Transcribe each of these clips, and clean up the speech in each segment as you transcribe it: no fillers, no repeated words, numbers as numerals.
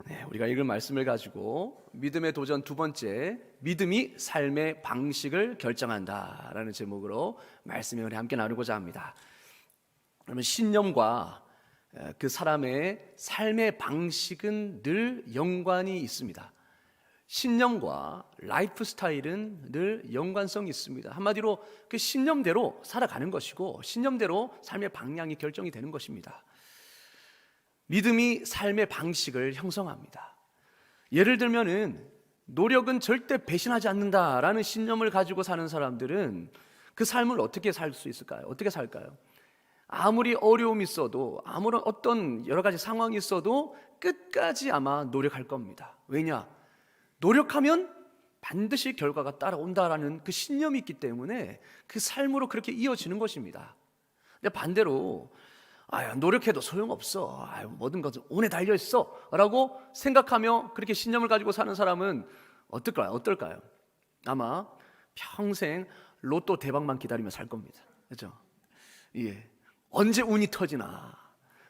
네, 우리가 읽은 말씀을 가지고 믿음의 도전 두 번째, 믿음이 삶의 방식을 결정한다라는 제목으로 말씀을 함께 나누고자 합니다. 그러면 신념과 그 사람의 삶의 방식은 늘 연관이 있습니다. 신념과 라이프 스타일은 늘 연관성이 있습니다. 한마디로 그 신념대로 살아가는 것이고 신념대로 삶의 방향이 결정이 되는 것입니다. 믿음이 삶의 방식을 형성합니다. 예를 들면은 노력은 절대 배신하지 않는다라는 신념을 가지고 사는 사람들은 그 삶을 어떻게 살 수 있을까요? 어떻게 살까요? 아무리 어려움이 있어도 아무런 어떤 여러 가지 상황이 있어도 끝까지 아마 노력할 겁니다. 왜냐? 노력하면 반드시 결과가 따라온다라는 그 신념이 있기 때문에 그 삶으로 그렇게 이어지는 것입니다. 근데 반대로 노력해도 소용없어, 모든 것은 운에 달려있어 라고 생각하며 그렇게 신념을 가지고 사는 사람은 어떨까요? 아마 평생 로또 대박만 기다리며 살 겁니다. 그렇죠? 예. 언제 운이 터지나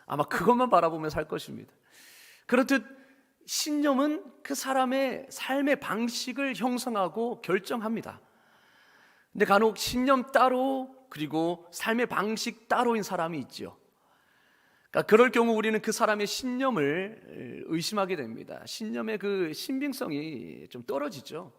아마 그것만 바라보며 살 것입니다. 그렇듯 신념은 그 사람의 삶의 방식을 형성하고 결정합니다. 근데 간혹 신념 따로 그리고 삶의 방식 따로인 사람이 있죠. 그러니까 그럴 경우 우리는 그 사람의 신념을 의심하게 됩니다. 신념의 그 신빙성이 좀 떨어지죠.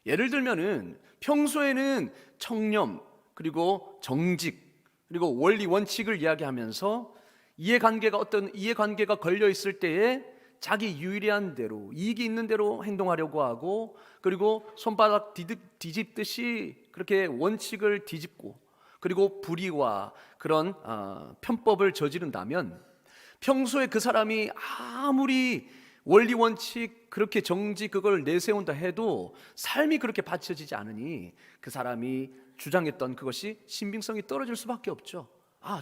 예를 들면은 평소에는 청렴 그리고 정직 그리고 원리 원칙을 이야기하면서 이해관계가 걸려 있을 때에 자기 유리한 대로 이익이 있는 대로 행동하려고 하고 그리고 손바닥 뒤집듯이 그렇게 원칙을 뒤집고 그리고 불의와 그런 편법을 저지른다면 평소에 그 사람이 아무리 원리 원칙 그렇게 정지 그걸 내세운다 해도 삶이 그렇게 받쳐지지 않으니 그 사람이 주장했던 그것이 신빙성이 떨어질 수밖에 없죠.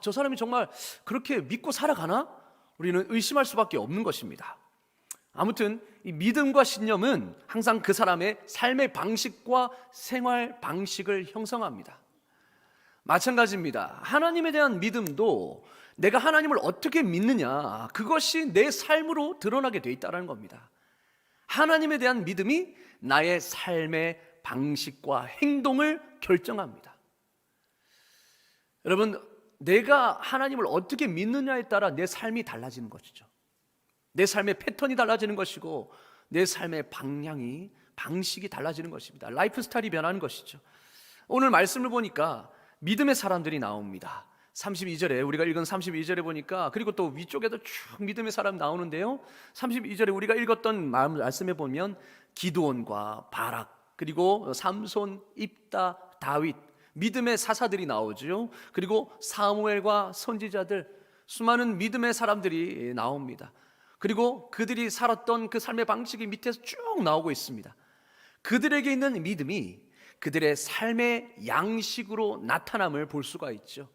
저 사람이 정말 그렇게 믿고 살아가나? 우리는 의심할 수밖에 없는 것입니다. 아무튼 이 믿음과 신념은 항상 그 사람의 삶의 방식과 생활 방식을 형성합니다. 마찬가지입니다. 하나님에 대한 믿음도 내가 하나님을 어떻게 믿느냐, 그것이 내 삶으로 드러나게 돼 있다는 겁니다. 하나님에 대한 믿음이 나의 삶의 방식과 행동을 결정합니다. 여러분, 내가 하나님을 어떻게 믿느냐에 따라 내 삶이 달라지는 것이죠. 내 삶의 패턴이 달라지는 것이고 내 삶의 방식이 달라지는 것입니다. 라이프 스타일이 변하는 것이죠. 오늘 말씀을 보니까 믿음의 사람들이 나옵니다. 32절에 우리가 읽은 32절에 보니까 그리고 또 위쪽에도 쭉 믿음의 사람 나오는데요. 32절에 우리가 읽었던 말씀에 보면 기드온과 바락 그리고 삼손, 입다, 다윗 믿음의 사사들이 나오죠. 그리고 사무엘과 선지자들 수많은 믿음의 사람들이 나옵니다. 그리고 그들이 살았던 그 삶의 방식이 밑에서 쭉 나오고 있습니다. 그들에게 있는 믿음이 그들의 삶의 양식으로 나타남을 볼 수가 있죠.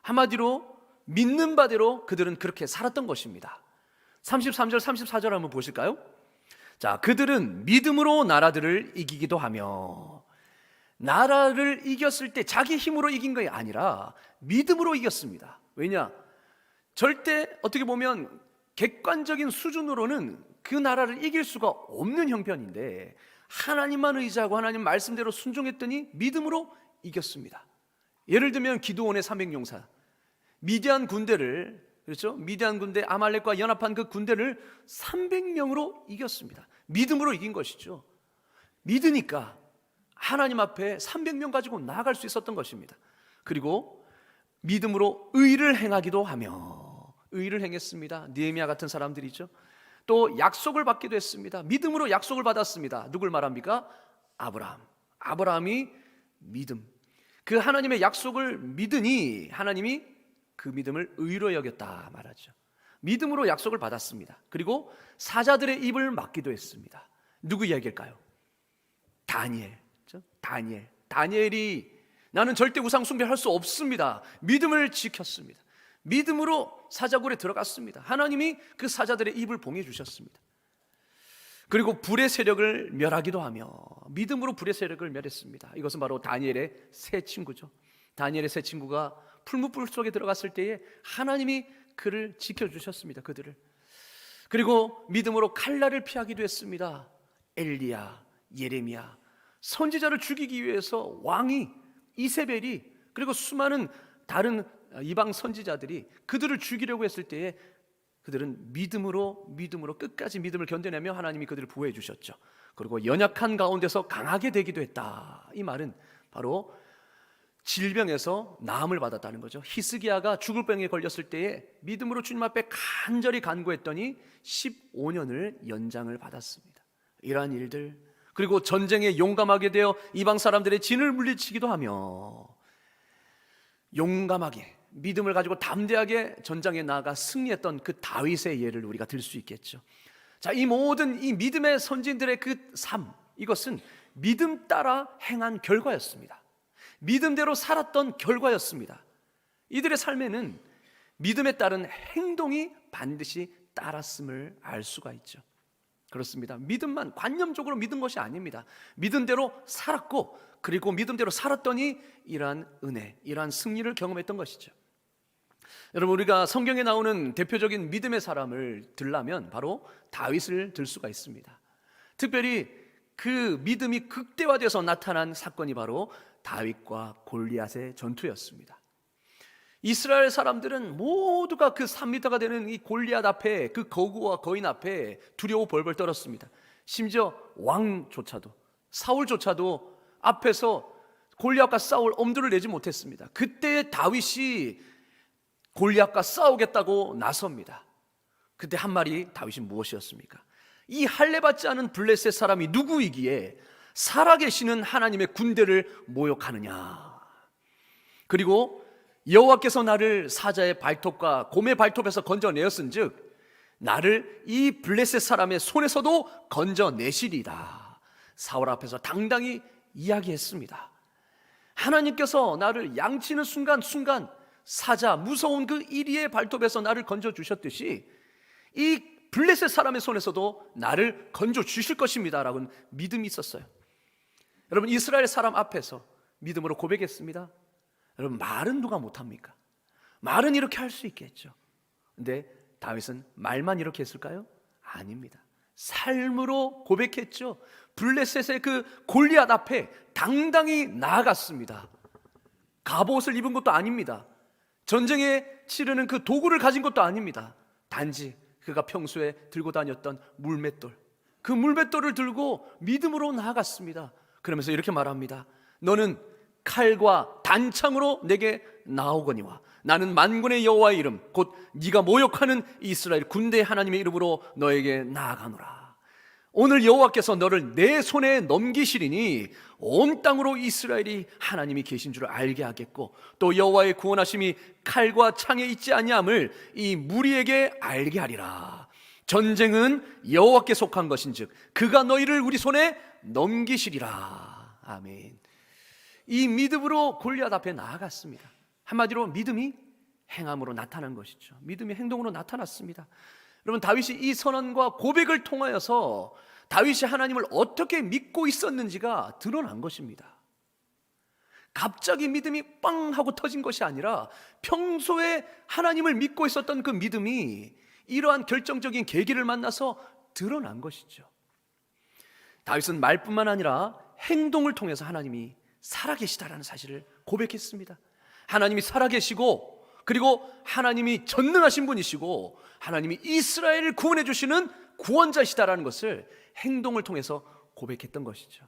한마디로 믿는 바대로 그들은 그렇게 살았던 것입니다. 33절 34절 한번 보실까요? 자, 그들은 믿음으로 나라들을 이기기도 하며, 나라를 이겼을 때 자기 힘으로 이긴 것이 아니라 믿음으로 이겼습니다. 왜냐? 절대 어떻게 보면 객관적인 수준으로는 그 나라를 이길 수가 없는 형편인데 하나님만 의지하고 하나님 말씀대로 순종했더니 믿음으로 이겼습니다. 예를 들면 기드온의 300용사, 미디안 군대를, 그렇죠? 미디안 군대 아말렉과 연합한 그 군대를 300명으로 이겼습니다. 믿음으로 이긴 것이죠. 믿으니까 하나님 앞에 300명 가지고 나아갈 수 있었던 것입니다. 그리고 믿음으로 의를 행하기도 하며, 의를 행했습니다. 느헤미야 같은 사람들이죠. 또 약속을 받기도 했습니다. 믿음으로 약속을 받았습니다. 누굴 말합니까? 아브라함이 믿음, 그 하나님의 약속을 믿으니 하나님이 그 믿음을 의로 여겼다 말하죠. 믿음으로 약속을 받았습니다. 그리고 사자들의 입을 막기도 했습니다. 누구 이야기일까요? 다니엘이 나는 절대 우상 숭배할 수 없습니다. 믿음을 지켰습니다. 믿음으로 사자굴에 들어갔습니다. 하나님이 그 사자들의 입을 봉해 주셨습니다. 그리고 불의 세력을 멸하기도 하며 믿음으로 불의 세력을 멸했습니다. 이것은 바로 다니엘의 세 친구죠. 다니엘의 세 친구가 풀무불 속에 들어갔을 때에 하나님이 그를 지켜주셨습니다. 그들을. 그리고 믿음으로 칼날을 피하기도 했습니다. 엘리야, 예레미야, 선지자를 죽이기 위해서 왕이 이세벨이, 그리고 수많은 다른 이방 선지자들이 그들을 죽이려고 했을 때에 그들은 믿음으로 끝까지 믿음을 견뎌내며 하나님이 그들을 보호해 주셨죠. 그리고 연약한 가운데서 강하게 되기도 했다. 이 말은 바로 질병에서 나음을 받았다는 거죠. 히스기야가 죽을 병에 걸렸을 때에 믿음으로 주님 앞에 간절히 간구했더니 15년을 연장을 받았습니다. 이러한 일들, 그리고 전쟁에 용감하게 되어 이방 사람들의 진을 물리치기도 하며 용감하게 믿음을 가지고 담대하게 전장에 나아가 승리했던 그 다윗의 예를 우리가 들 수 있겠죠. 자, 이 모든 이 믿음의 선진들의 그 삶, 이것은 믿음 따라 행한 결과였습니다. 믿음대로 살았던 결과였습니다. 이들의 삶에는 믿음에 따른 행동이 반드시 따랐음을 알 수가 있죠. 그렇습니다. 믿음만 관념적으로 믿은 것이 아닙니다. 믿음대로 살았고, 그리고 믿음대로 살았더니 이러한 은혜, 이러한 승리를 경험했던 것이죠. 여러분, 우리가 성경에 나오는 대표적인 믿음의 사람을 들라면 바로 다윗을 들 수가 있습니다. 특별히 그 믿음이 극대화돼서 나타난 사건이 바로 다윗과 골리앗의 전투였습니다. 이스라엘 사람들은 모두가 그 3미터가 되는 이 골리앗 앞에, 그 거구와 거인 앞에 두려워 벌벌 떨었습니다. 심지어 왕조차도, 사울조차도 앞에서 골리앗과 싸울 엄두를 내지 못했습니다. 그때 다윗이 골리앗과 싸우겠다고 나섭니다. 그때 한 말이 다윗이 무엇이었습니까? 이 할례받지 않은 블레셋 사람이 누구이기에 살아계시는 하나님의 군대를 모욕하느냐. 그리고 여호와께서 나를 사자의 발톱과 곰의 발톱에서 건져내었은즉 나를 이 블레셋 사람의 손에서도 건져내시리다. 사울 앞에서 당당히 이야기했습니다. 하나님께서 나를 양치는 순간 사자, 무서운 그 이리의 발톱에서 나를 건져주셨듯이 이 블레셋 사람의 손에서도 나를 건져주실 것입니다 라고는 믿음이 있었어요. 여러분, 이스라엘 사람 앞에서 믿음으로 고백했습니다. 여러분, 말은 누가 못합니까? 말은 이렇게 할 수 있겠죠. 근데 다윗은 말만 이렇게 했을까요? 아닙니다. 삶으로 고백했죠. 블레셋의 그 골리앗 앞에 당당히 나아갔습니다. 갑옷을 입은 것도 아닙니다. 전쟁에 치르는 그 도구를 가진 것도 아닙니다. 단지 그가 평소에 들고 다녔던 물맷돌, 그 물맷돌을 들고 믿음으로 나아갔습니다. 그러면서 이렇게 말합니다. 너는 칼과 단창으로 내게 나오거니와 나는 만군의 여호와의 이름 곧 네가 모욕하는 이스라엘 군대의 하나님의 이름으로 너에게 나아가노라. 오늘 여호와께서 너를 내 손에 넘기시리니 온 땅으로 이스라엘이 하나님이 계신 줄 알게 하겠고 또 여호와의 구원하심이 칼과 창에 있지 아니함을 이 무리에게 알게 하리라. 전쟁은 여호와께 속한 것인즉 그가 너희를 우리 손에 넘기시리라. 아멘. 이 믿음으로 골리앗 앞에 나아갔습니다. 한마디로 믿음이 행함으로 나타난 것이죠. 믿음이 행동으로 나타났습니다. 여러분, 다윗이 이 선언과 고백을 통하여서 다윗이 하나님을 어떻게 믿고 있었는지가 드러난 것입니다. 갑자기 믿음이 빵 하고 터진 것이 아니라 평소에 하나님을 믿고 있었던 그 믿음이 이러한 결정적인 계기를 만나서 드러난 것이죠. 다윗은 말뿐만 아니라 행동을 통해서 하나님이 살아계시다라는 사실을 고백했습니다. 하나님이 살아계시고, 그리고 하나님이 전능하신 분이시고 하나님이 이스라엘을 구원해 주시는 구원자시다라는 것을 행동을 통해서 고백했던 것이죠.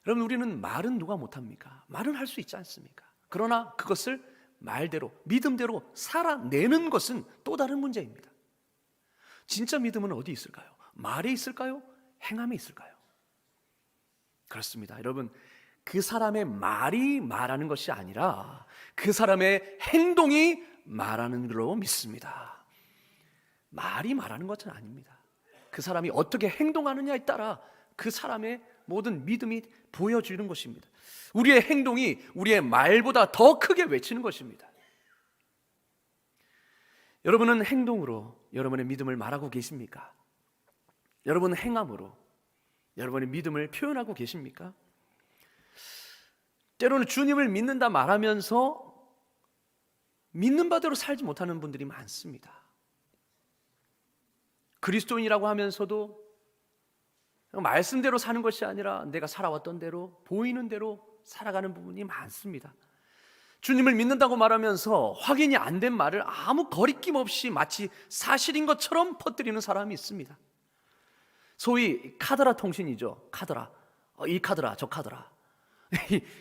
여러분, 우리는 말은 누가 못합니까? 말은 할 수 있지 않습니까? 그러나 그것을 말대로, 믿음대로 살아내는 것은 또 다른 문제입니다. 진짜 믿음은 어디 있을까요? 말에 있을까요? 행함에 있을까요? 그렇습니다. 여러분, 그 사람의 말이 말하는 것이 아니라 그 사람의 행동이 말하는 걸로 믿습니다. 말이 말하는 것은 아닙니다. 그 사람이 어떻게 행동하느냐에 따라 그 사람의 모든 믿음이 보여지는 것입니다. 우리의 행동이 우리의 말보다 더 크게 외치는 것입니다. 여러분은 행동으로 여러분의 믿음을 말하고 계십니까? 여러분은 행함으로 여러분의 믿음을 표현하고 계십니까? 때로는 주님을 믿는다 말하면서 믿는 바대로 살지 못하는 분들이 많습니다. 그리스도인이라고 하면서도 말씀대로 사는 것이 아니라 내가 살아왔던 대로, 보이는 대로 살아가는 부분이 많습니다. 주님을 믿는다고 말하면서 확인이 안 된 말을 아무 거리낌 없이 마치 사실인 것처럼 퍼뜨리는 사람이 있습니다. 소위 카더라 통신이죠. 카더라, 이 카더라, 저 카더라.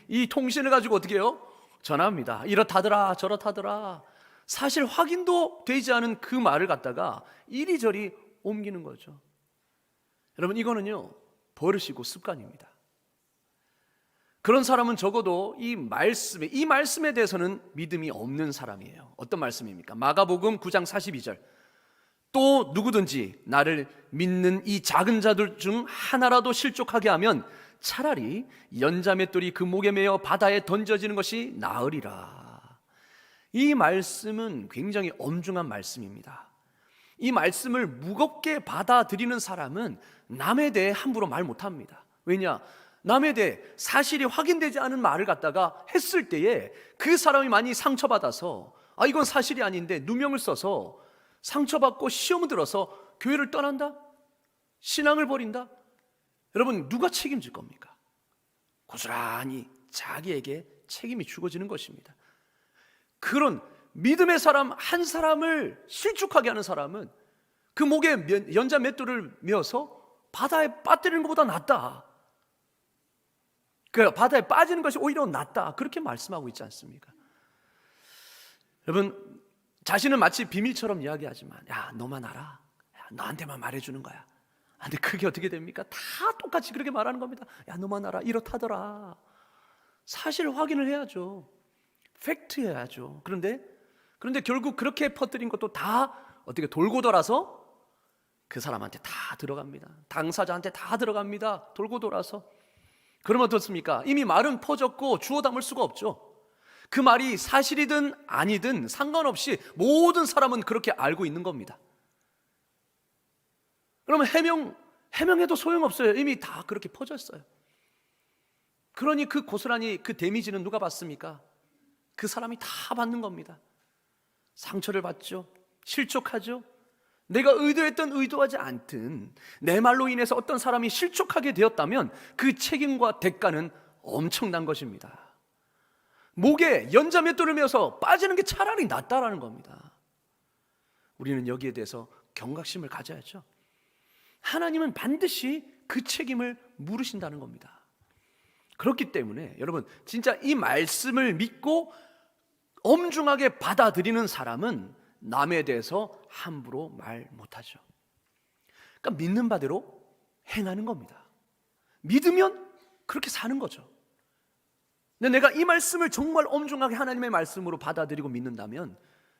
이 통신을 가지고 어떻게 해요? 전합니다. 이렇다더라, 저렇다더라. 사실 확인도 되지 않은 그 말을 갖다가 이리저리 옮기는 거죠. 여러분, 이거는요, 버릇이고 습관입니다. 그런 사람은 적어도 이 말씀에 대해서는 믿음이 없는 사람이에요. 어떤 말씀입니까? 마가복음 9장 42절. 또 누구든지 나를 믿는 이 작은 자들 중 하나라도 실족하게 하면 차라리 연자맷돌이 그 목에 매어 바다에 던져지는 것이 나으리라. 이 말씀은 굉장히 엄중한 말씀입니다. 이 말씀을 무겁게 받아들이는 사람은 남에 대해 함부로 말 못합니다. 왜냐? 남에 대해 사실이 확인되지 않은 말을 갖다가 했을 때에 그 사람이 많이 상처받아서 이건 사실이 아닌데 누명을 써서 상처받고 시험을 들어서 교회를 떠난다? 신앙을 버린다? 여러분, 누가 책임질 겁니까? 고스란히 자기에게 책임이 주어지는 것입니다. 그런 믿음의 사람 한 사람을 실족하게 하는 사람은 그 목에 연자 맷돌을 메어서 바다에 빠뜨리는 것보다 낫다. 그 바다에 빠지는 것이 오히려 낫다. 그렇게 말씀하고 있지 않습니까? 여러분, 자신은 마치 비밀처럼 이야기하지만 야, 너만 알아. 야, 너한테만 말해주는 거야. 근데 그게 어떻게 됩니까? 다 똑같이 그렇게 말하는 겁니다. 야, 너만 알아. 이렇다더라. 사실 확인을 해야죠. 팩트 해야죠. 그런데 결국 그렇게 퍼뜨린 것도 다 어떻게 돌고 돌아서 그 사람한테 다 들어갑니다. 당사자한테 다 들어갑니다. 돌고 돌아서. 그러면 어떻습니까? 이미 말은 퍼졌고 주워 담을 수가 없죠. 그 말이 사실이든 아니든 상관없이 모든 사람은 그렇게 알고 있는 겁니다. 그러면 해명해도 소용없어요. 이미 다 그렇게 퍼졌어요. 그러니 그 고스란히 그 데미지는 누가 받습니까? 그 사람이 다 받는 겁니다. 상처를 받죠. 실족하죠. 내가 의도했든 의도하지 않든 내 말로 인해서 어떤 사람이 실족하게 되었다면 그 책임과 대가는 엄청난 것입니다. 목에 연자맷돌을 메어서 빠지는 게 차라리 낫다라는 겁니다. 우리는 여기에 대해서 경각심을 가져야죠. 하나님은 반드시 그 책임을 물으신다는 겁니다. 그렇기 때문에 여러분, 진짜 이 말씀을 믿고 엄중하게 받아들이는 사람은 남에 대해서 함부로 말 못하죠. 그러니까 믿는 바대로 행하는 겁니다. 믿으면 그렇게 사는 거죠. 근데 내가 이 말씀을 정말 엄중하게 하나님의 말씀으로 받아들이고 믿는다면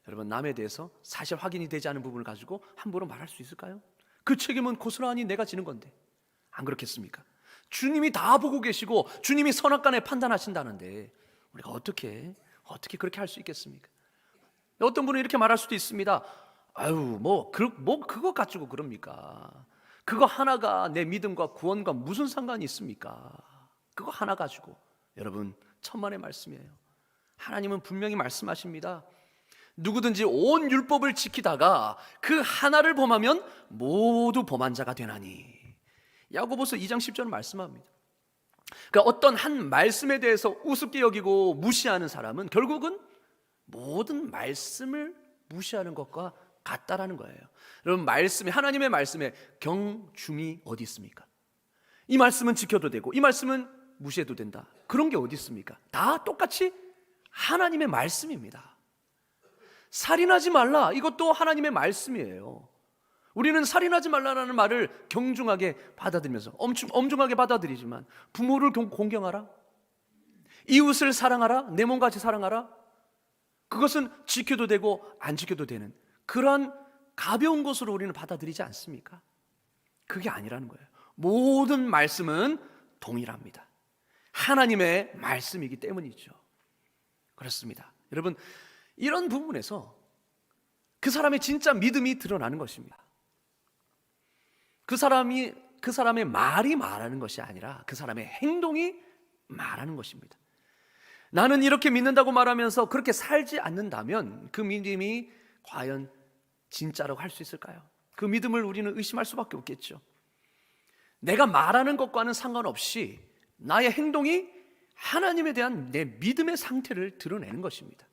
여러분, 남에 대해서 사실 확인이 되지 않은 부분을 가지고 함부로 말할 수 있을까요? 그 책임은 고스란히 내가 지는 건데, 안 그렇겠습니까? 주님이 다 보고 계시고 주님이 선악간에 판단하신다는데 우리가 어떻게 그렇게 할 수 있겠습니까? 어떤 분은 이렇게 말할 수도 있습니다. 그거 가지고 그럽니까? 그거 하나가 내 믿음과 구원과 무슨 상관이 있습니까? 그거 하나 가지고. 여러분, 천만의 말씀이에요. 하나님은 분명히 말씀하십니다. 누구든지 온 율법을 지키다가 그 하나를 범하면 모두 범한 자가 되나니. 야고보서 2장 10절은 말씀합니다. 그러니까 어떤 한 말씀에 대해서 우습게 여기고 무시하는 사람은 결국은 모든 말씀을 무시하는 것과 같다라는 거예요. 여러분, 하나님의 말씀에 경중이 어디 있습니까? 이 말씀은 지켜도 되고 이 말씀은 무시해도 된다. 그런 게 어디 있습니까? 다 똑같이 하나님의 말씀입니다. 살인하지 말라, 이것도 하나님의 말씀이에요. 우리는 살인하지 말라는 말을 경중하게 받아들이면서 엄중하게 받아들이지만 부모를 공경하라, 이웃을 사랑하라, 내 몸같이 사랑하라, 그것은 지켜도 되고 안 지켜도 되는 그러한 가벼운 것으로 우리는 받아들이지 않습니까? 그게 아니라는 거예요. 모든 말씀은 동일합니다. 하나님의 말씀이기 때문이죠. 그렇습니다. 여러분, 이런 부분에서 그 사람의 진짜 믿음이 드러나는 것입니다. 그 사람의 말이 말하는 것이 아니라 그 사람의 행동이 말하는 것입니다. 나는 이렇게 믿는다고 말하면서 그렇게 살지 않는다면 그 믿음이 과연 진짜라고 할 수 있을까요? 그 믿음을 우리는 의심할 수밖에 없겠죠. 내가 말하는 것과는 상관없이 나의 행동이 하나님에 대한 내 믿음의 상태를 드러내는 것입니다.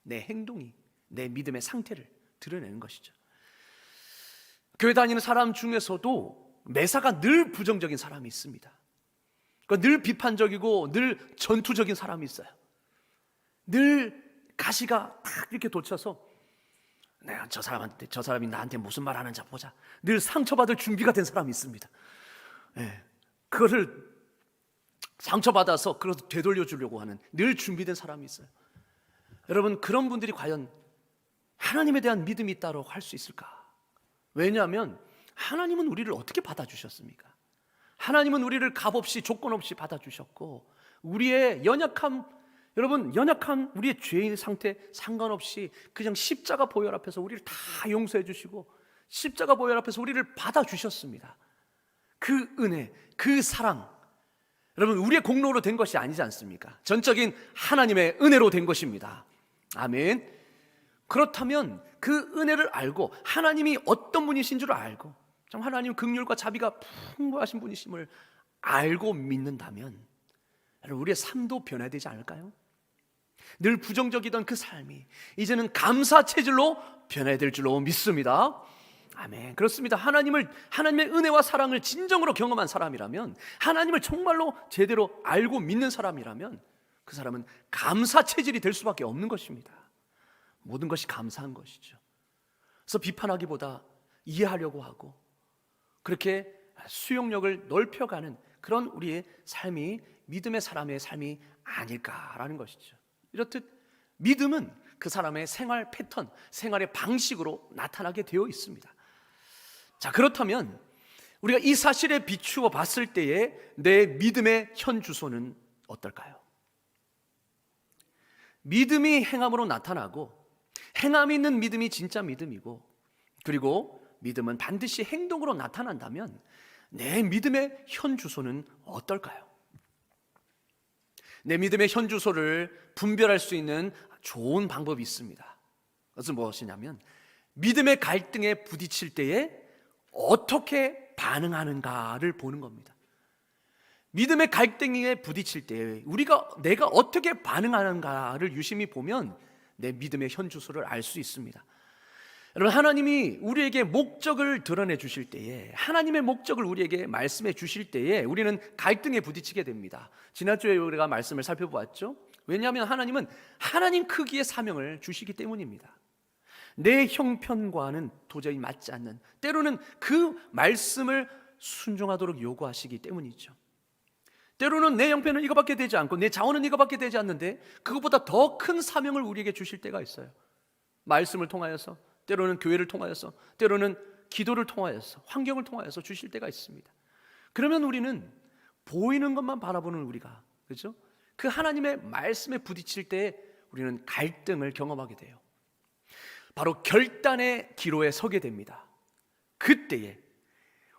내 행동이 내 믿음의 상태를 드러내는 것이죠. 교회 다니는 사람 중에서도 매사가 늘 부정적인 사람이 있습니다. 그러니까 늘 비판적이고 늘 전투적인 사람이 있어요. 늘 가시가 딱 이렇게 돋쳐서 내가 저 사람이 나한테 무슨 말 하는지 보자. 늘 상처받을 준비가 된 사람이 있습니다. 예, 그거를 상처받아서 그것을 되돌려 주려고 하는 늘 준비된 사람이 있어요. 여러분, 그런 분들이 과연 하나님에 대한 믿음이 있다고 할 수 있을까? 왜냐하면 하나님은 우리를 어떻게 받아주셨습니까? 하나님은 우리를 값없이 조건 없이 받아주셨고, 우리의 연약함, 여러분, 연약한 우리의 죄의 상태 상관없이 그냥 십자가 보혈 앞에서 우리를 다 용서해 주시고 십자가 보혈 앞에서 우리를 받아주셨습니다. 그 은혜, 그 사랑, 여러분, 우리의 공로로 된 것이 아니지 않습니까? 전적인 하나님의 은혜로 된 것입니다. 아멘. 그렇다면 그 은혜를 알고 하나님이 어떤 분이신 줄 알고 참 하나님 긍휼과 자비가 풍부하신 분이심을 알고 믿는다면 여러분, 우리의 삶도 변화되지 않을까요? 늘 부정적이던 그 삶이 이제는 감사 체질로 변화될 줄로 믿습니다. 아멘. 그렇습니다. 하나님의 은혜와 사랑을 진정으로 경험한 사람이라면, 하나님을 정말로 제대로 알고 믿는 사람이라면 그 사람은 감사 체질이 될 수밖에 없는 것입니다. 모든 것이 감사한 것이죠. 그래서 비판하기보다 이해하려고 하고 그렇게 수용력을 넓혀가는 그런 우리의 삶이 믿음의 사람의 삶이 아닐까라는 것이죠. 이렇듯 믿음은 그 사람의 생활 패턴, 생활의 방식으로 나타나게 되어 있습니다. 자, 그렇다면 우리가 이 사실에 비추어 봤을 때에 내 믿음의 현 주소는 어떨까요? 믿음이 행함으로 나타나고 행함이 있는 믿음이 진짜 믿음이고, 그리고 믿음은 반드시 행동으로 나타난다면 내 믿음의 현 주소는 어떨까요? 내 믿음의 현 주소를 분별할 수 있는 좋은 방법이 있습니다. 그것은 무엇이냐면 믿음의 갈등에 부딪힐 때에 어떻게 반응하는가를 보는 겁니다. 믿음의 갈등에 부딪힐 때 내가 어떻게 반응하는가를 유심히 보면 내 믿음의 현 주소를 알 수 있습니다. 여러분, 하나님이 우리에게 목적을 드러내 주실 때에, 하나님의 목적을 우리에게 말씀해 주실 때에 우리는 갈등에 부딪히게 됩니다. 지난주에 우리가 말씀을 살펴보았죠. 왜냐하면 하나님은 하나님 크기의 사명을 주시기 때문입니다. 내 형편과는 도저히 맞지 않는, 때로는 그 말씀을 순종하도록 요구하시기 때문이죠. 때로는 내 형편은 이거밖에 되지 않고 내 자원은 이거밖에 되지 않는데 그것보다 더 큰 사명을 우리에게 주실 때가 있어요. 말씀을 통하여서, 때로는 교회를 통하여서, 때로는 기도를 통하여서, 환경을 통하여서 주실 때가 있습니다. 그러면 우리는 보이는 것만 바라보는 우리가, 그렇죠? 그 하나님의 말씀에 부딪힐 때 우리는 갈등을 경험하게 돼요. 바로 결단의 기로에 서게 됩니다. 그때에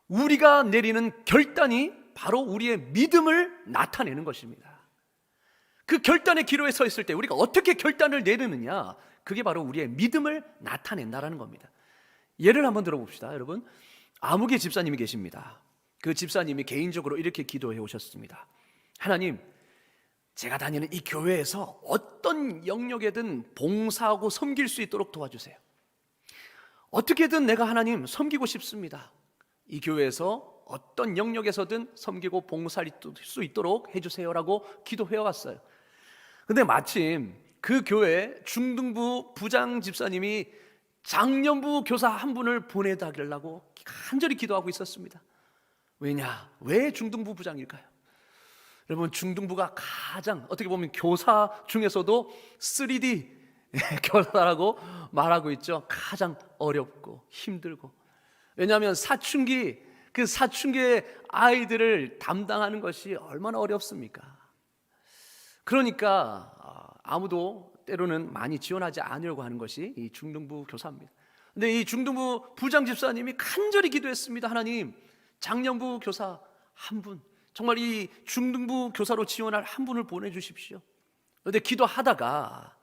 우리가 내리는 결단이 바로 우리의 믿음을 나타내는 것입니다. 그 결단의 기로에 서 있을 때 우리가 어떻게 결단을 내리느냐, 그게 바로 우리의 믿음을 나타낸다라는 겁니다. 예를 한번 들어봅시다. 여러분, 아무개 집사님이 계십니다. 그 집사님이 개인적으로 이렇게 기도해 오셨습니다. 하나님, 제가 다니는 이 교회에서 어떤 영역에든 봉사하고 섬길 수 있도록 도와주세요. 어떻게든 내가 하나님 섬기고 싶습니다. 이 교회에서 어떤 영역에서든 섬기고 봉사할 수 있도록 해주세요라고 기도해 왔어요. 근데 마침 그 교회 중등부 부장 집사님이 장년부 교사 한 분을 보내달라고 간절히 기도하고 있었습니다. 왜 중등부 부장일까요? 여러분, 중등부가 가장 어떻게 보면 교사 중에서도 3D 교사라고 말하고 있죠. 가장 어렵고 힘들고, 왜냐하면 그 사춘기의 아이들을 담당하는 것이 얼마나 어렵습니까? 그러니까 아무도 때로는 많이 지원하지 않으려고 하는 것이 이 중등부 교사입니다. 근데 이 중등부 부장 집사님이 간절히 기도했습니다. 하나님, 장년부 교사 한 분, 정말 이 중등부 교사로 지원할 한 분을 보내주십시오. 그런데 기도하다가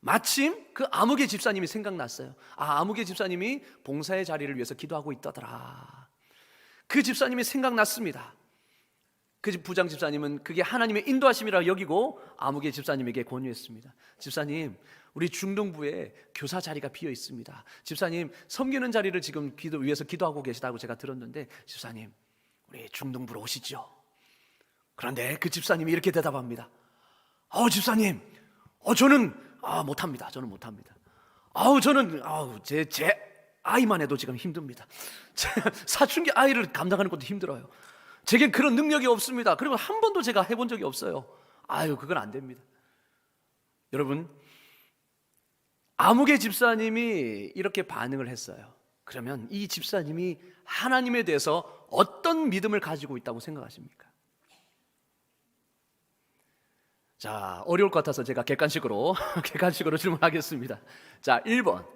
마침 그 아무개 집사님이 생각났어요. 아무개 집사님이 봉사의 자리를 위해서 기도하고 있다더라. 그 집사님이 생각났습니다. 그 부장 집사님은 그게 하나님의 인도하심이라 여기고 아무개 집사님에게 권유했습니다. 집사님, 우리 중동부에 교사 자리가 비어 있습니다. 집사님, 섬기는 자리를 지금 위해서 기도하고 계시다고 제가 들었는데, 집사님, 우리 중동부로 오시죠. 그런데 그 집사님이 이렇게 대답합니다. 집사님, 저는 못합니다. 저는 못합니다. 저는 제 아이만 해도 지금 힘듭니다. 사춘기 아이를 감당하는 것도 힘들어요. 제겐 그런 능력이 없습니다. 그리고 한 번도 제가 해본 적이 없어요. 그건 안 됩니다. 여러분, 아무개 집사님이 이렇게 반응을 했어요. 그러면 이 집사님이 하나님에 대해서 어떤 믿음을 가지고 있다고 생각하십니까? 자, 어려울 것 같아서 제가 객관식으로 질문하겠습니다. 자, 1번.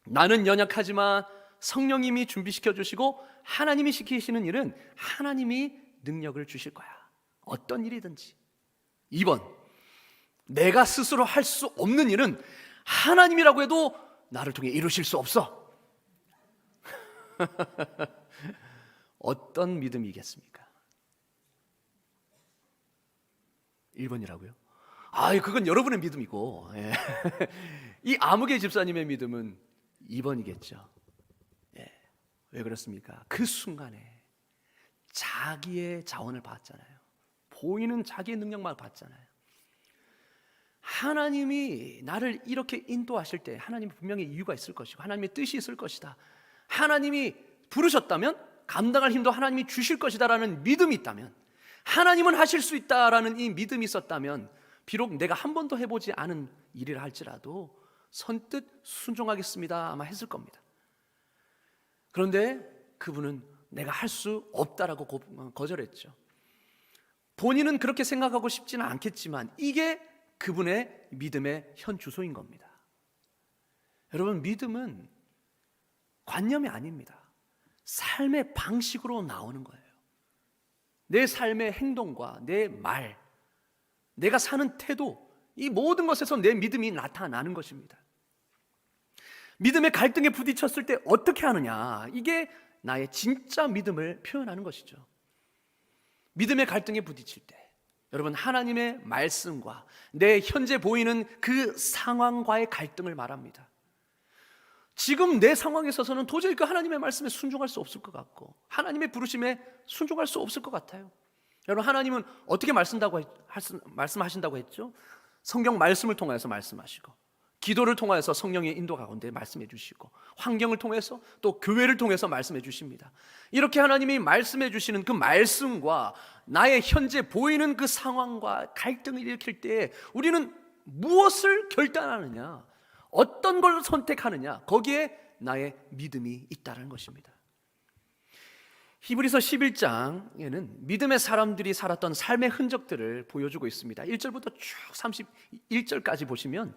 나는 연약하지만 성령님이 준비시켜 주시고 하나님이 시키시는 일은 하나님이 능력을 주실 거야. 어떤 일이든지. 2번. 내가 스스로 할 수 없는 일은 하나님이라고 해도 나를 통해 이루실 수 없어. 어떤 믿음이겠습니까? 1번이라고요? 그건 여러분의 믿음이고, 이 아무개 집사님의 믿음은 2번이겠죠. 왜 그렇습니까? 그 순간에 자기의 자원을 봤잖아요. 보이는 자기의 능력만 봤잖아요. 하나님이 나를 이렇게 인도하실 때 하나님이 분명히 이유가 있을 것이고 하나님의 뜻이 있을 것이다. 하나님이 부르셨다면 감당할 힘도 하나님이 주실 것이다 라는 믿음이 있다면, 하나님은 하실 수 있다라는 이 믿음이 있었다면, 비록 내가 한 번도 해보지 않은 일이라 할지라도 선뜻 순종하겠습니다 아마 했을 겁니다. 그런데 그분은 내가 할 수 없다라고 거절했죠. 본인은 그렇게 생각하고 싶지는 않겠지만 이게 그분의 믿음의 현 주소인 겁니다. 여러분, 믿음은 관념이 아닙니다. 삶의 방식으로 나오는 거예요. 내 삶의 행동과 내 말, 내가 사는 태도, 이 모든 것에서 내 믿음이 나타나는 것입니다. 믿음의 갈등에 부딪혔을 때 어떻게 하느냐, 이게 나의 진짜 믿음을 표현하는 것이죠. 믿음의 갈등에 부딪힐 때 여러분, 하나님의 말씀과 내 현재 보이는 그 상황과의 갈등을 말합니다. 지금 내 상황에 있어서는 도저히 그 하나님의 말씀에 순종할 수 없을 것 같고 하나님의 부르심에 순종할 수 없을 것 같아요. 여러분, 하나님은 어떻게 말씀하신다고 했죠? 성경 말씀을 통해서 말씀하시고, 기도를 통해서 성령의 인도 가운데 말씀해 주시고, 환경을 통해서 또 교회를 통해서 말씀해 주십니다. 이렇게 하나님이 말씀해 주시는 그 말씀과 나의 현재 보이는 그 상황과 갈등을 일으킬 때 우리는 무엇을 결단하느냐, 어떤 걸 선택하느냐, 거기에 나의 믿음이 있다는 것입니다. 히브리서 11장에는 믿음의 사람들이 살았던 삶의 흔적들을 보여주고 있습니다. 1절부터 쭉 31절까지 보시면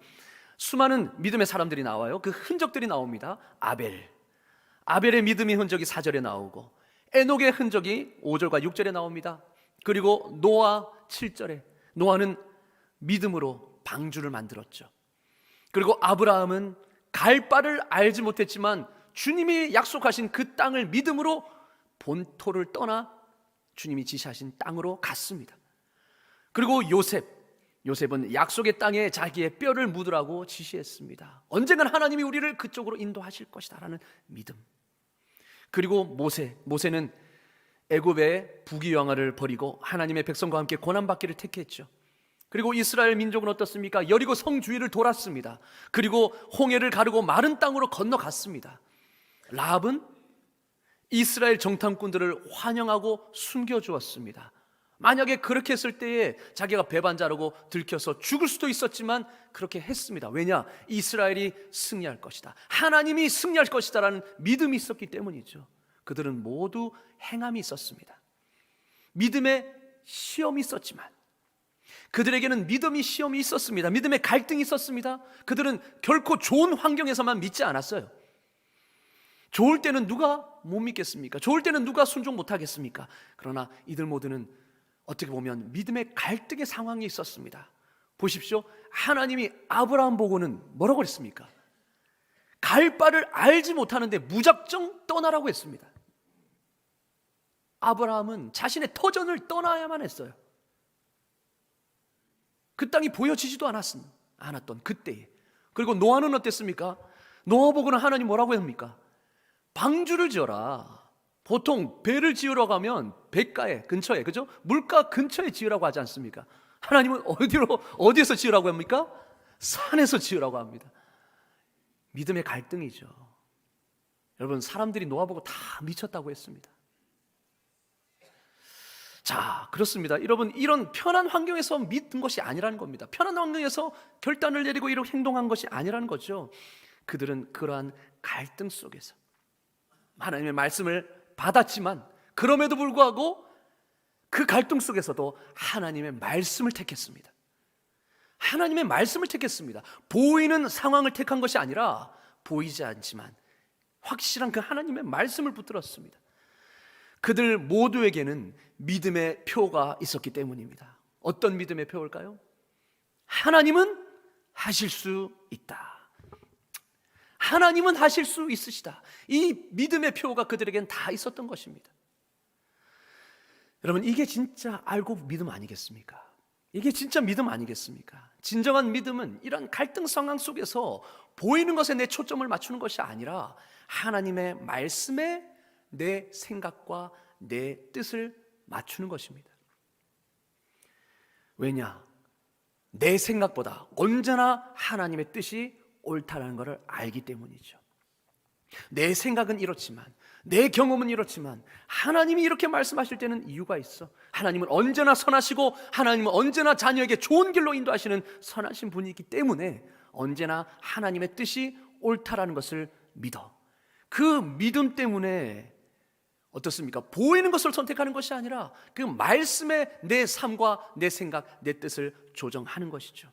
수많은 믿음의 사람들이 나와요. 그 흔적들이 나옵니다. 아벨의 믿음의 흔적이 4절에 나오고, 에녹의 흔적이 5절과 6절에 나옵니다. 그리고 노아 7절에, 노아는 믿음으로 방주를 만들었죠. 그리고 아브라함은 갈 바를 알지 못했지만 주님이 약속하신 그 땅을 믿음으로 본토를 떠나 주님이 지시하신 땅으로 갔습니다. 그리고 요셉은 약속의 땅에 자기의 뼈를 묻으라고 지시했습니다. 언젠간 하나님이 우리를 그쪽으로 인도하실 것이다 라는 믿음. 그리고 모세는 애굽의 부귀영화를 버리고 하나님의 백성과 함께 고난받기를 택했죠. 그리고 이스라엘 민족은 어떻습니까? 여리고 성 주위를 돌았습니다. 그리고 홍해를 가르고 마른 땅으로 건너갔습니다. 라합은 이스라엘 정탐꾼들을 환영하고 숨겨주었습니다. 만약에 그렇게 했을 때에 자기가 배반자라고 들켜서 죽을 수도 있었지만 그렇게 했습니다. 왜냐? 이스라엘이 승리할 것이다, 하나님이 승리할 것이다 라는 믿음이 있었기 때문이죠. 그들은 모두 행함이 있었습니다. 믿음의 시험이 있었지만, 그들에게는 믿음의 시험이 있었습니다. 믿음의 갈등이 있었습니다. 그들은 결코 좋은 환경에서만 믿지 않았어요. 좋을 때는 누가 못 믿겠습니까? 좋을 때는 누가 순종 못하겠습니까? 그러나 이들 모두는 어떻게 보면 믿음의 갈등의 상황이 있었습니다. 보십시오. 하나님이 아브라함 보고는 뭐라고 그랬습니까? 갈 바를 알지 못하는데 무작정 떠나라고 했습니다. 아브라함은 자신의 터전을 떠나야만 했어요. 그 땅이 보여지지도 않았던 그때에. 그리고 노아는 어땠습니까? 노아 보고는 하나님 뭐라고 합니까? 방주를 지어라. 보통 배를 지으러 가면 뱃가에 근처에, 그죠? 물가 근처에 지으라고 하지 않습니까? 하나님은 어디에서 지으라고 합니까? 산에서 지으라고 합니다. 믿음의 갈등이죠. 여러분, 사람들이 노아 보고 다 미쳤다고 했습니다. 자, 그렇습니다. 여러분, 이런 편한 환경에서 믿은 것이 아니라는 겁니다. 편한 환경에서 결단을 내리고 이렇게 행동한 것이 아니라는 거죠. 그들은 그러한 갈등 속에서 하나님의 말씀을 받았지만 그럼에도 불구하고 그 갈등 속에서도 하나님의 말씀을 택했습니다. 하나님의 말씀을 택했습니다. 보이는 상황을 택한 것이 아니라 보이지 않지만 확실한 그 하나님의 말씀을 붙들었습니다. 그들 모두에게는 믿음의 표가 있었기 때문입니다. 어떤 믿음의 표일까요? 하나님은 하실 수 있다. 하나님은 하실 수 있으시다. 이 믿음의 표가 그들에겐 다 있었던 것입니다. 여러분, 이게 진짜 알고 믿음 아니겠습니까? 이게 진짜 믿음 아니겠습니까? 진정한 믿음은 이런 갈등 상황 속에서 보이는 것에 내 초점을 맞추는 것이 아니라 하나님의 말씀에 내 생각과 내 뜻을 맞추는 것입니다. 왜냐? 내 생각보다 언제나 하나님의 뜻이 옳다라는 것을 알기 때문이죠. 내 생각은 이렇지만, 내 경험은 이렇지만 하나님이 이렇게 말씀하실 때는 이유가 있어. 하나님은 언제나 선하시고 하나님은 언제나 자녀에게 좋은 길로 인도하시는 선하신 분이기 때문에 언제나 하나님의 뜻이 옳다라는 것을 믿어. 그 믿음 때문에 어떻습니까? 보이는 것을 선택하는 것이 아니라 그 말씀에 내 삶과 내 생각, 내 뜻을 조정하는 것이죠.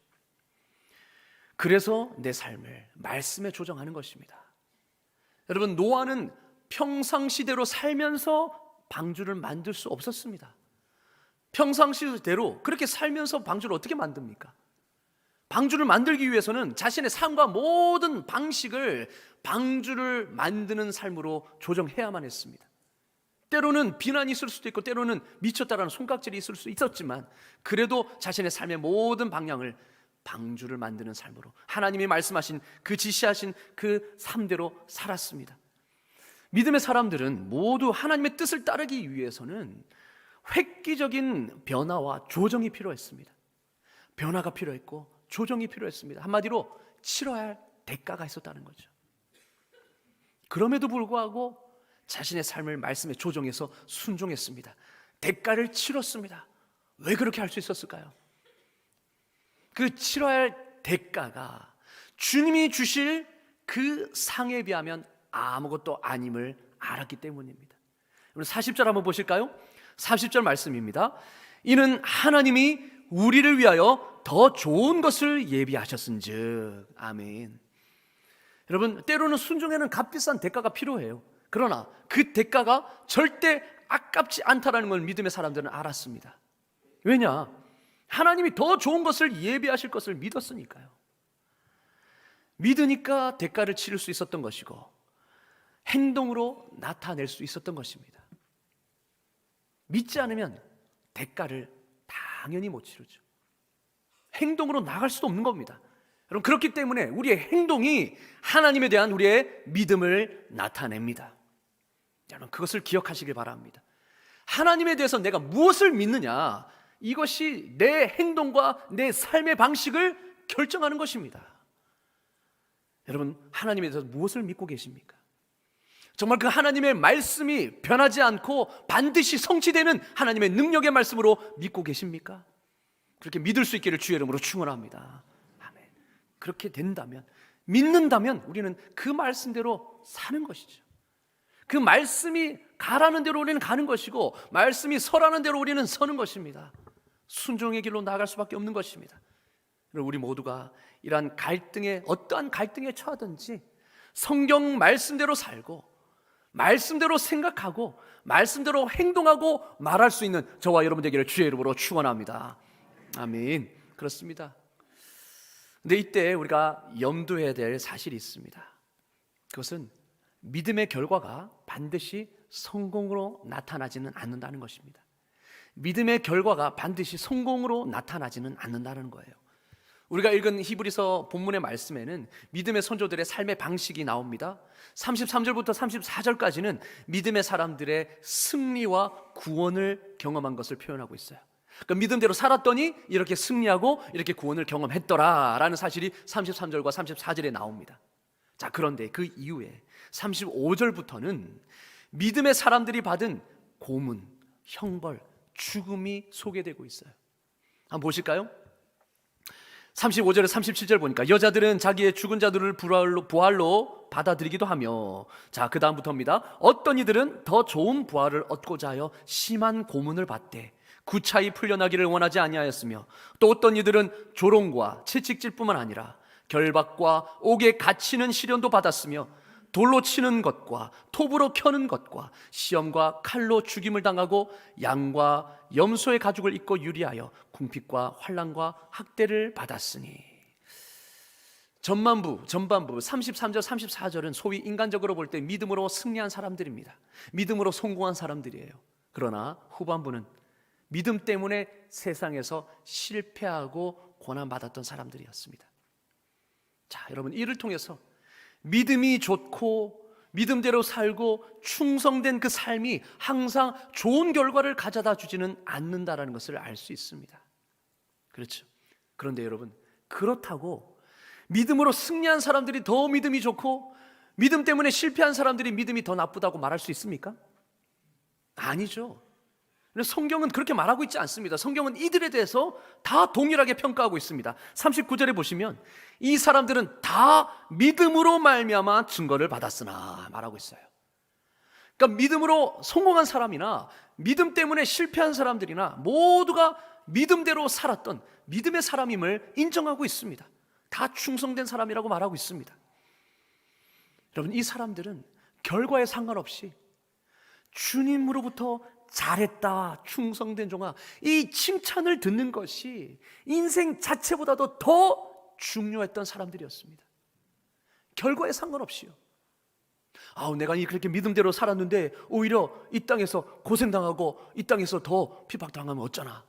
그래서 내 삶을 말씀에 조정하는 것입니다. 여러분, 노아는 평상시대로 살면서 방주를 만들 수 없었습니다. 평상시대로 그렇게 살면서 방주를 어떻게 만듭니까? 방주를 만들기 위해서는 자신의 삶과 모든 방식을 방주를 만드는 삶으로 조정해야만 했습니다. 때로는 비난이 있을 수도 있고 때로는 미쳤다라는 손깍질이 있을 수 있었지만 그래도 자신의 삶의 모든 방향을 방주를 만드는 삶으로 하나님이 말씀하신 그 지시하신 그 삶대로 살았습니다. 믿음의 사람들은 모두 하나님의 뜻을 따르기 위해서는 획기적인 변화와 조정이 필요했습니다. 변화가 필요했고 조정이 필요했습니다. 한마디로 치러야 할 대가가 있었다는 거죠. 그럼에도 불구하고 자신의 삶을 말씀에 조정해서 순종했습니다. 대가를 치렀습니다. 왜 그렇게 할 수 있었을까요? 그 치러야 할 대가가 주님이 주실 그 상에 비하면 아무것도 아님을 알았기 때문입니다. 40절 한번 보실까요? 40절 말씀입니다. 이는 하나님이 우리를 위하여 더 좋은 것을 예비하셨은즉. 아멘. 여러분, 때로는 순종에는 값비싼 대가가 필요해요. 그러나 그 대가가 절대 아깝지 않다라는 걸 믿음의 사람들은 알았습니다. 왜냐? 하나님이 더 좋은 것을 예비하실 것을 믿었으니까요. 믿으니까 대가를 치를 수 있었던 것이고 행동으로 나타낼 수 있었던 것입니다. 믿지 않으면 대가를 당연히 못 치르죠. 행동으로 나갈 수도 없는 겁니다. 여러분, 그렇기 때문에 우리의 행동이 하나님에 대한 우리의 믿음을 나타냅니다. 여러분, 그것을 기억하시길 바랍니다. 하나님에 대해서 내가 무엇을 믿느냐, 이것이 내 행동과 내 삶의 방식을 결정하는 것입니다. 여러분, 하나님에 대해서 무엇을 믿고 계십니까? 정말 그 하나님의 말씀이 변하지 않고 반드시 성취되는 하나님의 능력의 말씀으로 믿고 계십니까? 그렇게 믿을 수 있기를 주의 이름으로 축원합니다. 아멘. 그렇게 된다면, 믿는다면 우리는 그 말씀대로 사는 것이죠. 그 말씀이 가라는 대로 우리는 가는 것이고 말씀이 서라는 대로 우리는 서는 것입니다. 순종의 길로 나아갈 수밖에 없는 것입니다. 우리 모두가 이러한 갈등에, 어떠한 갈등에 처하든지 성경 말씀대로 살고 말씀대로 생각하고 말씀대로 행동하고 말할 수 있는 저와 여러분 되기를 주의 이름으로 축원합니다. 아멘. 그렇습니다. 근데 이때 우리가 염두해야 될 사실이 있습니다. 그것은 믿음의 결과가 반드시 성공으로 나타나지는 않는다는 것입니다. 믿음의 결과가 반드시 성공으로 나타나지는 않는다는 거예요. 우리가 읽은 히브리서 본문의 말씀에는 믿음의 선조들의 삶의 방식이 나옵니다. 33절부터 34절까지는 믿음의 사람들의 승리와 구원을 경험한 것을 표현하고 있어요. 그러니까 믿음대로 살았더니 이렇게 승리하고 이렇게 구원을 경험했더라라는 사실이 33절과 34절에 나옵니다. 자, 그런데 그 이후에 35절부터는 믿음의 사람들이 받은 고문, 형벌, 죽음이 소개되고 있어요. 한번 보실까요? 35절에 37절 보니까 여자들은 자기의 죽은 자들을 부활로 받아들이기도 하며, 자, 그 다음부터입니다. 어떤 이들은 더 좋은 부활을 얻고자 하여 심한 고문을 받되 구차히 풀려나기를 원하지 아니하였으며, 또 어떤 이들은 조롱과 채찍질뿐만 아니라 결박과 옥에 갇히는 시련도 받았으며, 돌로 치는 것과 톱으로 켜는 것과 시험과 칼로 죽임을 당하고 양과 염소의 가죽을 입고 유리하여 궁핍과 환난과 학대를 받았으니. 전반부 33절 34절은 소위 인간적으로 볼 때 믿음으로 승리한 사람들입니다. 믿음으로 성공한 사람들이에요. 그러나 후반부는 믿음 때문에 세상에서 실패하고 고난받았던 사람들이었습니다. 자, 여러분, 이를 통해서 믿음이 좋고 믿음대로 살고 충성된 그 삶이 항상 좋은 결과를 가져다 주지는 않는다라는 것을 알 수 있습니다. 그렇죠. 그런데 여러분, 그렇다고 믿음으로 승리한 사람들이 더 믿음이 좋고 믿음 때문에 실패한 사람들이 믿음이 더 나쁘다고 말할 수 있습니까? 아니죠. 성경은 그렇게 말하고 있지 않습니다. 성경은 이들에 대해서 다 동일하게 평가하고 있습니다. 39절에 보시면 이 사람들은 다 믿음으로 말미암아 증거를 받았으나 말하고 있어요. 그러니까 믿음으로 성공한 사람이나 믿음 때문에 실패한 사람들이나 모두가 믿음대로 살았던 믿음의 사람임을 인정하고 있습니다. 다 충성된 사람이라고 말하고 있습니다. 여러분, 이 사람들은 결과에 상관없이 주님으로부터 잘했다, 충성된 종아, 이 칭찬을 듣는 것이 인생 자체보다도 더 중요했던 사람들이었습니다. 결과에 상관없이요. 내가 그렇게 믿음대로 살았는데 오히려 이 땅에서 고생당하고 이 땅에서 더 핍박당하면 어쩌나,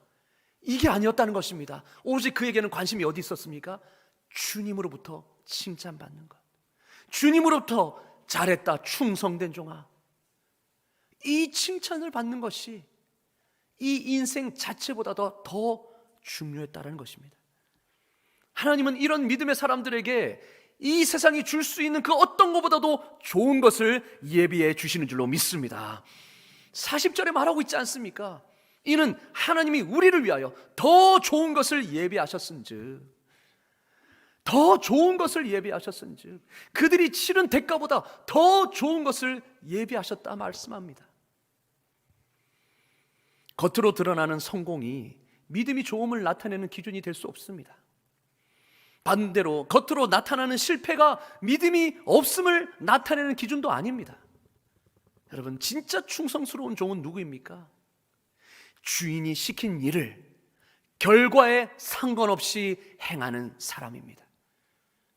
이게 아니었다는 것입니다. 오직 그에게는 관심이 어디 있었습니까? 주님으로부터 칭찬받는 것, 주님으로부터 잘했다, 충성된 종아, 이 칭찬을 받는 것이 이 인생 자체보다도 더 중요했다는 것입니다. 하나님은 이런 믿음의 사람들에게 이 세상이 줄 수 있는 그 어떤 것보다도 좋은 것을 예비해 주시는 줄로 믿습니다. 40절에 말하고 있지 않습니까? 이는 하나님이 우리를 위하여 더 좋은 것을 예비하셨은즉, 더 좋은 것을 예비하셨은즉, 그들이 치른 대가보다 더 좋은 것을 예비하셨다 말씀합니다. 겉으로 드러나는 성공이 믿음이 좋음을 나타내는 기준이 될 수 없습니다. 반대로 겉으로 나타나는 실패가 믿음이 없음을 나타내는 기준도 아닙니다. 여러분, 진짜 충성스러운 종은 누구입니까? 주인이 시킨 일을 결과에 상관없이 행하는 사람입니다.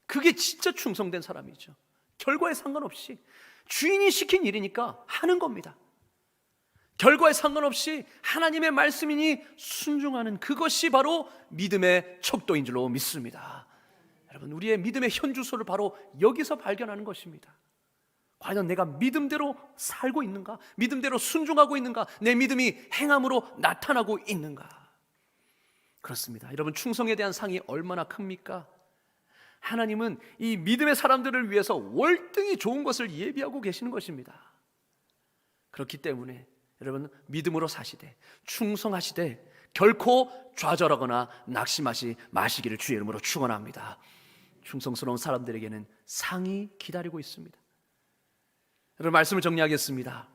그게 진짜 충성된 사람이죠. 결과에 상관없이 주인이 시킨 일이니까 하는 겁니다. 결과에 상관없이 하나님의 말씀이니 순종하는 그것이 바로 믿음의 척도인 줄로 믿습니다. 여러분, 우리의 믿음의 현주소를 바로 여기서 발견하는 것입니다. 과연 내가 믿음대로 살고 있는가? 믿음대로 순종하고 있는가? 내 믿음이 행함으로 나타나고 있는가? 그렇습니다. 여러분, 충성에 대한 상이 얼마나 큽니까? 하나님은 이 믿음의 사람들을 위해서 월등히 좋은 것을 예비하고 계시는 것입니다. 그렇기 때문에 여러분, 믿음으로 사시되 충성하시되 결코 좌절하거나 낙심하지 마시기를 주의 이름으로 축원합니다. 충성스러운 사람들에게는 상이 기다리고 있습니다. 여러분, 말씀을 정리하겠습니다.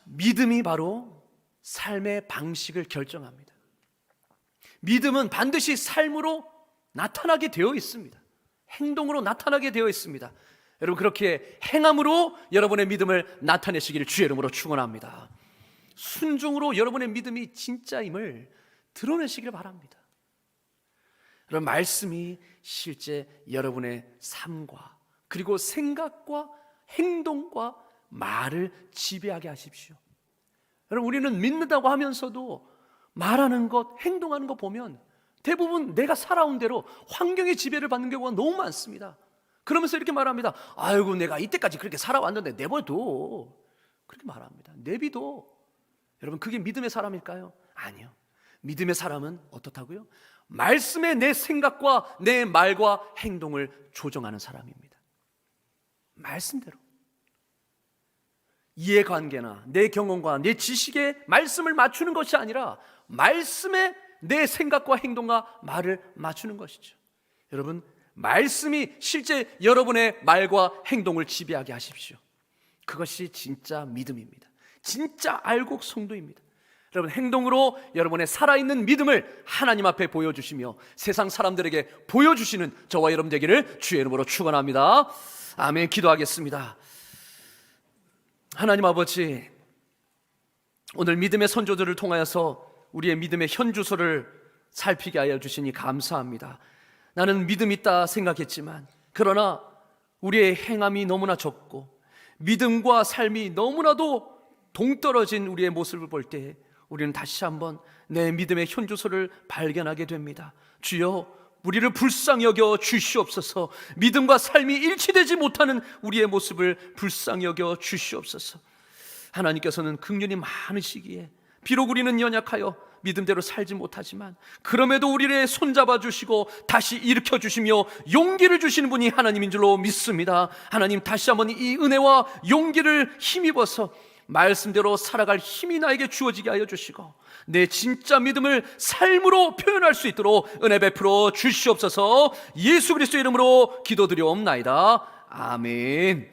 믿음이 바로 삶의 방식을 결정합니다. 믿음은 반드시 삶으로 나타나게 되어 있습니다. 행동으로 나타나게 되어 있습니다. 여러분, 그렇게 행함으로 여러분의 믿음을 나타내시기를 주의 이름으로 축원합니다. 순종으로 여러분의 믿음이 진짜임을 드러내시길 바랍니다. 여러분, 말씀이 실제 여러분의 삶과 그리고 생각과 행동과 말을 지배하게 하십시오. 여러분, 우리는 믿는다고 하면서도 말하는 것, 행동하는 것 보면 대부분 내가 살아온 대로 환경의 지배를 받는 경우가 너무 많습니다. 그러면서 이렇게 말합니다. 아이고, 내가 이때까지 그렇게 살아왔는데 내버려. 그렇게 말합니다. 내비둬. 여러분, 그게 믿음의 사람일까요? 아니요. 믿음의 사람은 어떻다고요? 말씀에 내 생각과 내 말과 행동을 조정하는 사람입니다. 말씀대로. 이해관계나 내 경험과 내 지식에 말씀을 맞추는 것이 아니라 말씀에 내 생각과 행동과 말을 맞추는 것이죠. 여러분, 말씀이 실제 여러분의 말과 행동을 지배하게 하십시오. 그것이 진짜 믿음입니다. 진짜 알곡 성도입니다. 여러분, 행동으로 여러분의 살아있는 믿음을 하나님 앞에 보여주시며 세상 사람들에게 보여주시는 저와 여러분 되기를 주의 이름으로 축원합니다. 아멘. 기도하겠습니다. 하나님 아버지, 오늘 믿음의 선조들을 통하여서 우리의 믿음의 현주소를 살피게 하여 주시니 감사합니다. 나는 믿음 있다 생각했지만 그러나 우리의 행함이 너무나 적고 믿음과 삶이 너무나도 동떨어진 우리의 모습을 볼 때 우리는 다시 한번 내 믿음의 현주소를 발견하게 됩니다. 주여, 우리를 불쌍히 여겨 주시옵소서. 믿음과 삶이 일치되지 못하는 우리의 모습을 불쌍히 여겨 주시옵소서. 하나님께서는 긍휼이 많으시기에 비록 우리는 연약하여 믿음대로 살지 못하지만 그럼에도 우리를 손잡아 주시고 다시 일으켜 주시며 용기를 주시는 분이 하나님인 줄로 믿습니다. 하나님, 다시 한번 이 은혜와 용기를 힘입어서 말씀대로 살아갈 힘이 나에게 주어지게 하여 주시고 내 진짜 믿음을 삶으로 표현할 수 있도록 은혜 베풀어 주시옵소서. 예수 그리스도의 이름으로 기도드리옵나이다. 아멘.